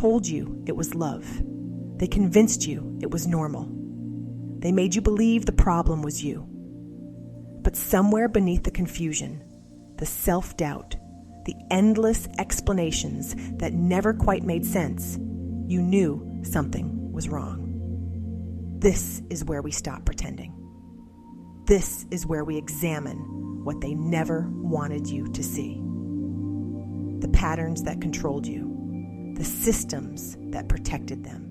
told you it was love. They convinced you it was normal. They made you believe the problem was you. But somewhere beneath the confusion, the self-doubt, the endless explanations that never quite made sense, you knew something was wrong. This is where we stop pretending. This is where we examine what they never wanted you to see. The patterns that controlled you, the systems that protected them.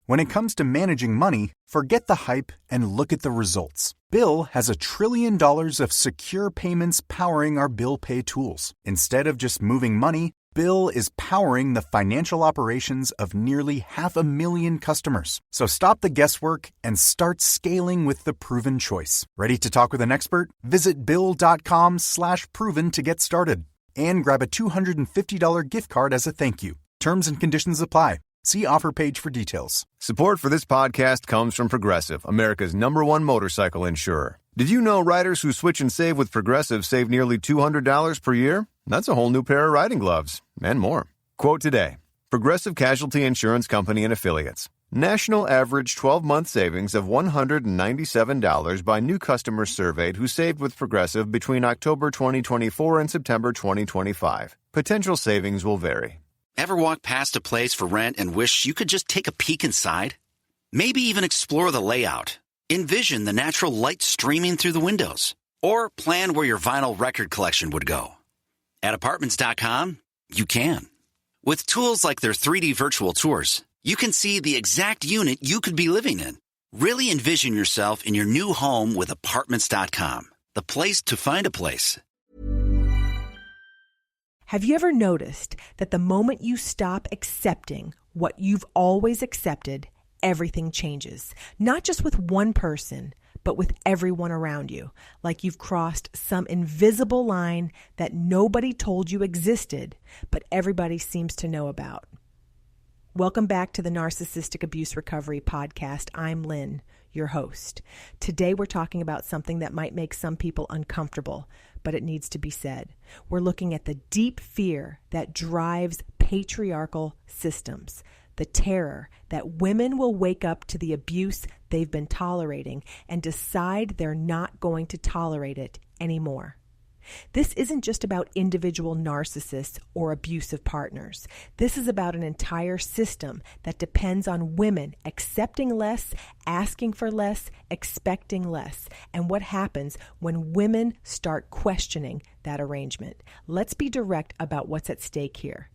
When it comes to managing money, forget the hype and look at the results. Bill has $1 trillion of secure payments powering our bill pay tools. Instead of just moving money, Bill is powering the financial operations of nearly 500,000 customers. So stop the guesswork and start scaling with the proven choice. Ready to talk with an expert? Visit Bill.com/proven to get started. And grab a $250 gift card as a thank you. Terms and conditions apply. See offer page for details. Support for this podcast comes from Progressive, America's #1 motorcycle insurer. Did you know riders who switch and save with Progressive save nearly $200 per year? That's a whole new pair of riding gloves and more. Quote today, Progressive Casualty Insurance Company and Affiliates. National average 12-month savings of $197 by new customers surveyed who saved with Progressive between October 2024 and September 2025. Potential savings will vary. Ever walk past a place for rent and wish you could just take a peek inside? Maybe even explore the layout. Envision the natural light streaming through the windows. Or plan where your vinyl record collection would go. At Apartments.com, you can. With tools like their 3D virtual tours, you can see the exact unit you could be living in. Really envision yourself in your new home with Apartments.com, the place to find a place. Have you ever noticed that the moment you stop accepting what you've always accepted, everything changes? Not just with one person, but with everyone around you. Like you've crossed some invisible line that nobody told you existed, but everybody seems to know about. Welcome back to the Narcissistic Abuse Recovery Podcast. I'm Lynn, your host. Today we're talking about something that might make some people uncomfortable, but it needs to be said. We're looking at the deep fear that drives patriarchal systems, the terror that women will wake up to the abuse they've been tolerating and decide they're not going to tolerate it anymore. This isn't just about individual narcissists or abusive partners. This is about an entire system that depends on women accepting less, asking for less, expecting less, and what happens when women start questioning that arrangement. Let's be direct about what's at stake here.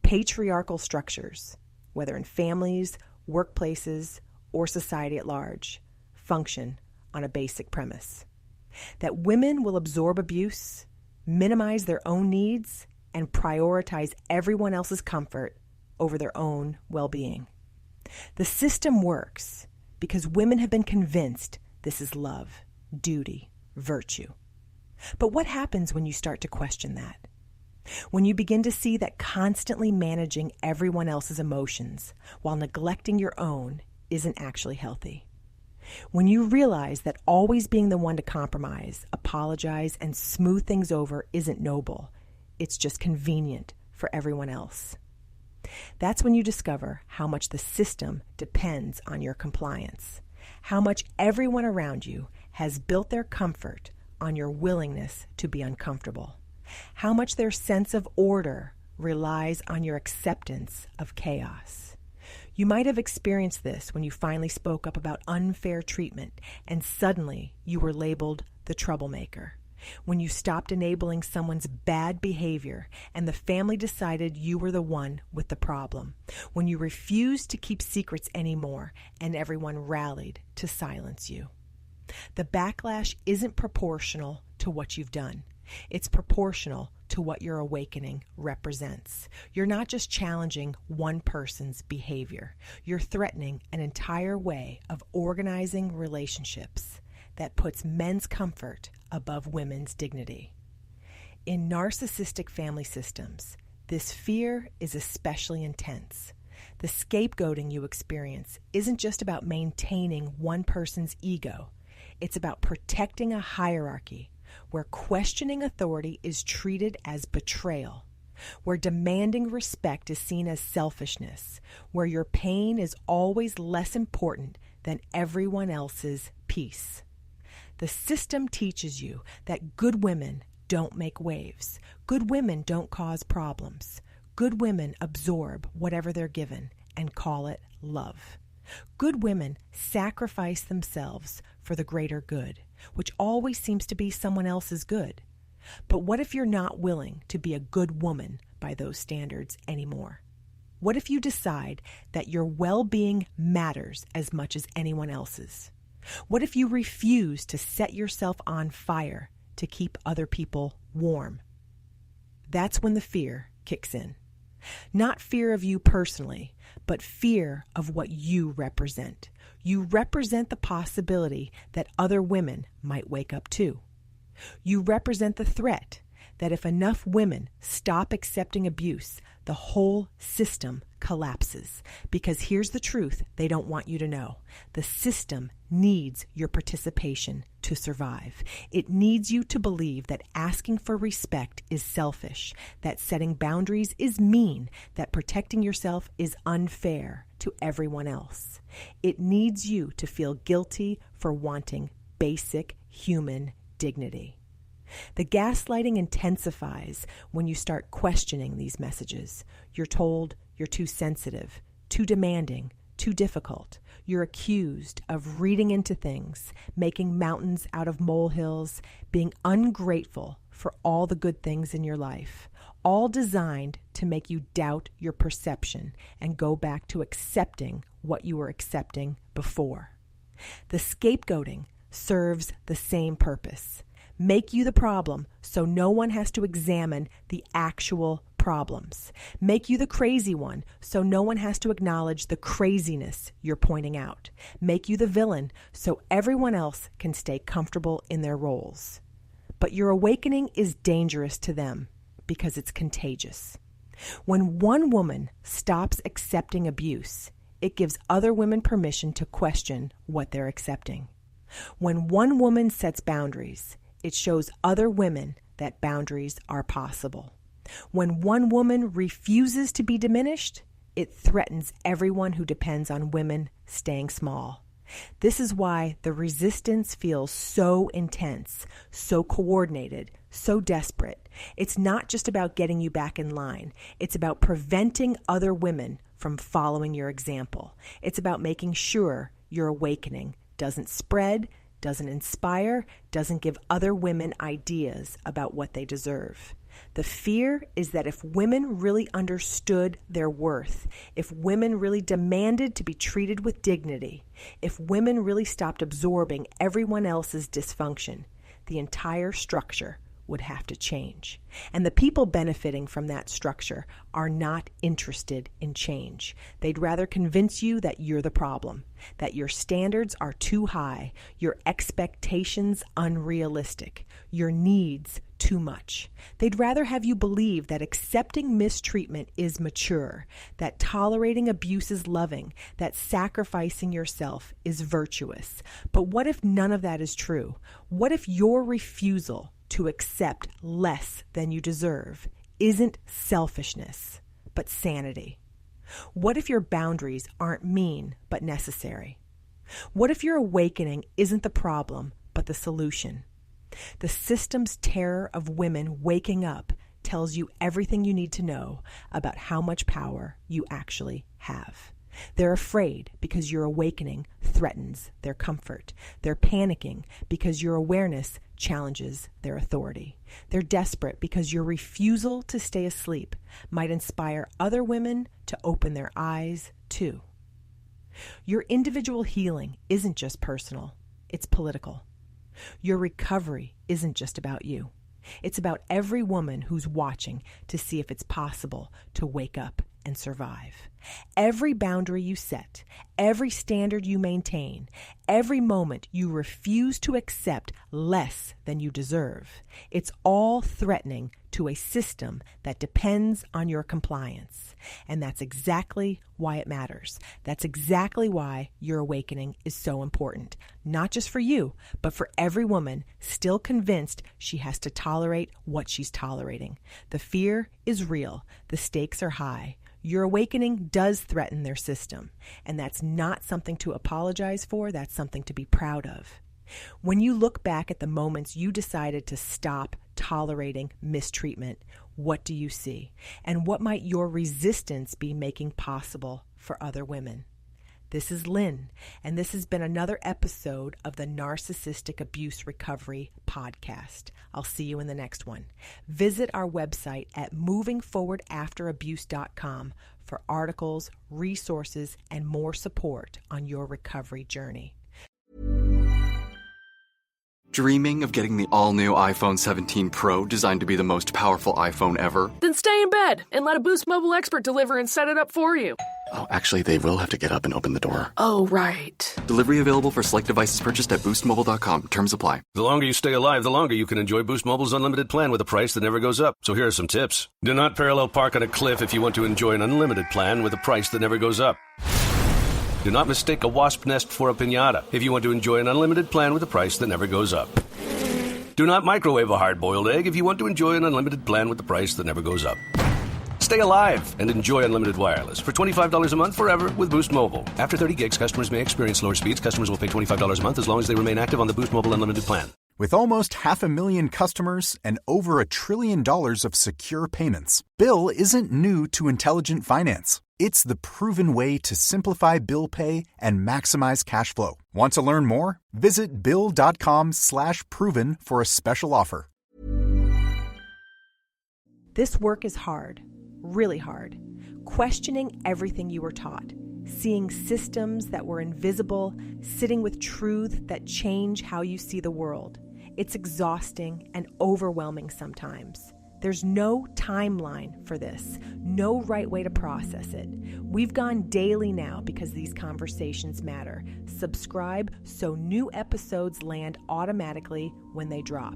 Patriarchal structures, whether in families, workplaces, or society at large, function on a basic premise: that women will absorb abuse, minimize their own needs, and prioritize everyone else's comfort over their own well-being. The system works because women have been convinced this is love, duty, virtue. But what happens when you start to question that? When you begin to see that constantly managing everyone else's emotions while neglecting your own isn't actually healthy? When you realize that always being the one to compromise, apologize, and smooth things over isn't noble, it's just convenient for everyone else. That's when you discover how much the system depends on your compliance, how much everyone around you has built their comfort on your willingness to be uncomfortable, how much their sense of order relies on your acceptance of chaos. You might have experienced this when you finally spoke up about unfair treatment and suddenly you were labeled the troublemaker. When you stopped enabling someone's bad behavior and the family decided you were the one with the problem. When you refused to keep secrets anymore and everyone rallied to silence you. The backlash isn't proportional to what you've done. It's proportional to what your awakening represents. You're not just challenging one person's behavior. You're threatening an entire way of organizing relationships that puts men's comfort above women's dignity. In narcissistic family systems, this fear is especially intense. The scapegoating you experience isn't just about maintaining one person's ego. It's about protecting a hierarchy where questioning authority is treated as betrayal, where demanding respect is seen as selfishness, where your pain is always less important than everyone else's peace. The system teaches you that good women don't make waves. Good women don't cause problems. Good women absorb whatever they're given and call it love. Good women sacrifice themselves for the greater good, which always seems to be someone else's good. But what if you're not willing to be a good woman by those standards anymore? What if you decide that your well-being matters as much as anyone else's? What if you refuse to set yourself on fire to keep other people warm? That's when the fear kicks in. Not fear of you personally, but fear of what you represent. You represent the possibility that other women might wake up too. You represent the threat that if enough women stop accepting abuse, the whole system collapses. Because here's the truth they don't want you to know. The system needs your participation to survive. It needs you to believe that asking for respect is selfish, that setting boundaries is mean, that protecting yourself is unfair to everyone else. It needs you to feel guilty for wanting basic human dignity. The gaslighting intensifies when you start questioning these messages. You're told you're too sensitive, too demanding, too difficult. You're accused of reading into things, making mountains out of molehills, being ungrateful for all the good things in your life, all designed to make you doubt your perception and go back to accepting what you were accepting before. The scapegoating serves the same purpose. Make you the problem so no one has to examine the actual problems. Make you the crazy one so no one has to acknowledge the craziness you're pointing out. Make you the villain so everyone else can stay comfortable in their roles. But your awakening is dangerous to them because it's contagious. When one woman stops accepting abuse, it gives other women permission to question what they're accepting. When one woman sets boundaries, it shows other women that boundaries are possible. When one woman refuses to be diminished, it threatens everyone who depends on women staying small. This is why the resistance feels so intense, so coordinated, so desperate. It's not just about getting you back in line. It's about preventing other women from following your example. It's about making sure your awakening doesn't spread, doesn't inspire, doesn't give other women ideas about what they deserve. The fear is that if women really understood their worth, if women really demanded to be treated with dignity, if women really stopped absorbing everyone else's dysfunction, the entire structure would have to change. And the people benefiting from that structure are not interested in change. They'd rather convince you that you're the problem, that your standards are too high, your expectations unrealistic, your needs too much. They'd rather have you believe that accepting mistreatment is mature, that tolerating abuse is loving, that sacrificing yourself is virtuous. But what if none of that is true? What if your refusal to accept less than you deserve isn't selfishness, but sanity? What if your boundaries aren't mean, but necessary? What if your awakening isn't the problem, but the solution? The system's terror of women waking up tells you everything you need to know about how much power you actually have. They're afraid because your awakening threatens their comfort. They're panicking because your awareness challenges their authority. They're desperate because your refusal to stay asleep might inspire other women to open their eyes too. Your individual healing isn't just personal, it's political. Your recovery isn't just about you. It's about every woman who's watching to see if it's possible to wake up and survive. Every boundary you set, every standard you maintain, every moment you refuse to accept less than you deserve, it's all threatening to a system that depends on your compliance. And that's exactly why it matters. That's exactly why your awakening is so important. Not just for you, but for every woman still convinced she has to tolerate what she's tolerating. The fear is real. The stakes are high. Your awakening does threaten their system, and that's not something to apologize for. That's something to be proud of. When you look back at the moments you decided to stop tolerating mistreatment, what do you see? And what might your resistance be making possible for other women? This is Lynn, and this has been another episode of the Narcissistic Abuse Recovery Podcast. I'll see you in the next one. Visit our website at movingforwardafterabuse.com for articles, resources, and more support on your recovery journey. Dreaming of getting the all-new iPhone 17 Pro designed to be the most powerful iPhone ever? Then stay in bed and let a Boost Mobile expert deliver and set it up for you. Oh, actually, they will have to get up and open the door. Oh, right. Delivery available for select devices purchased at boostmobile.com. Terms apply. The longer you stay alive, the longer you can enjoy Boost Mobile's unlimited plan with a price that never goes up. So here are some tips. Do not parallel park on a cliff if you want to enjoy an unlimited plan with a price that never goes up. Do not mistake a wasp nest for a piñata if you want to enjoy an unlimited plan with a price that never goes up. Do not microwave a hard-boiled egg if you want to enjoy an unlimited plan with the price that never goes up. Stay alive and enjoy unlimited wireless for $25 a month forever with Boost Mobile. After 30 gigs, customers may experience lower speeds. Customers will pay $25 a month as long as they remain active on the Boost Mobile Unlimited plan. With almost 500,000 customers and over $1 trillion of secure payments, Bill isn't new to intelligent finance. It's the proven way to simplify bill pay and maximize cash flow. Want to learn more? Visit Bill.com/proven for a special offer. This work is hard, really hard. Questioning everything you were taught, seeing systems that were invisible, sitting with truth that change how you see the world. It's exhausting and overwhelming sometimes. There's no timeline for this, no right way to process it. We've gone daily now because these conversations matter. Subscribe so new episodes land automatically when they drop.